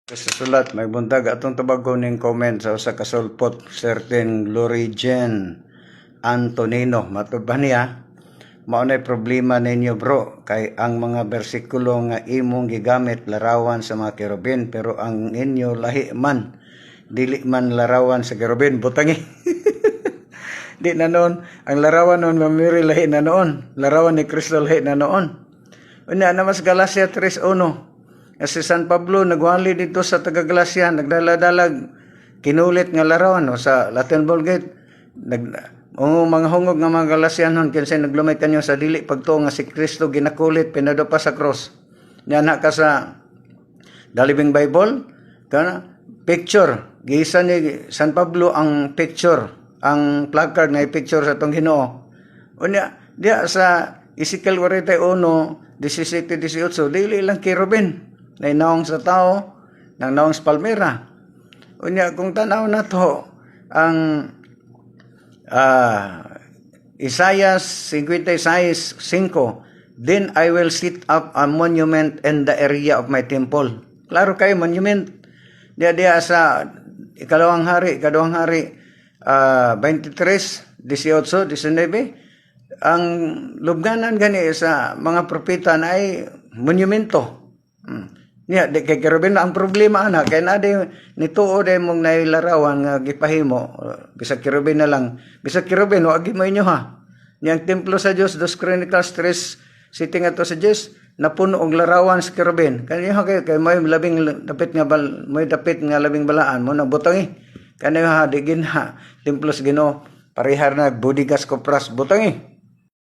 Sa sulat, may buntag atong tabago ning comment sa usa ka sulpot, certain Lorigen Antonino. Matud ba niya? Mao nay problema ninyo bro, kay ang mga bersikulo nga imong gigamit larawan sa mga kerubin, pero ang inyo lahi man, dili man larawan sa kerubin, butangi. Di na noon, ang larawan noon, mamiri lahi na noon, larawan ni Kristo lahi na noon. Unya na mas Galacia 3:1. Si San Pablo nagwali dito sa taga-Galacia, nagdala-dalag kinulit nga larawan no, sa Latin Vulgate. Mga hungog nga mga Galasianon kinsay naglumay kanyo sa dili pagtuo nga si Kristo ginakulit pinado pa sa cross. Yana ka sa The Living Bible, kana picture giisa ni San Pablo ang picture, ang placard nga picture sa tong Ginoo. Unya dia sa Ezekiel 41, 17-18, dili lang kirubin. Nainawang sa tao, nang nawang sa palmera. Unya, kung tanaw na to, ang Isaiah 56:5, then I will set up a monument in the area of my temple. Klaro kayo, monument. Diya sa ikadawang hari, 23, 18, 19, ang lubnganan gani sa mga propeta na ay monumento. Niya, di kay kerubin na ang problema ana kay na nituo day mong nailarawan nga gipahimo bisag kerubin na lang. Bisag kerubin wa agi mo inyo ha. Niyang templo sa Dios 2 Chronicles 3 sitting ato sa Dios napuno og larawan sa kerubin. Kaniyo kay may labing dapit nga may dapit nga labing balaan mo na butangi. Kaniyo ha digin ha templo sa Ginoo parehar na budigas kopras butangi.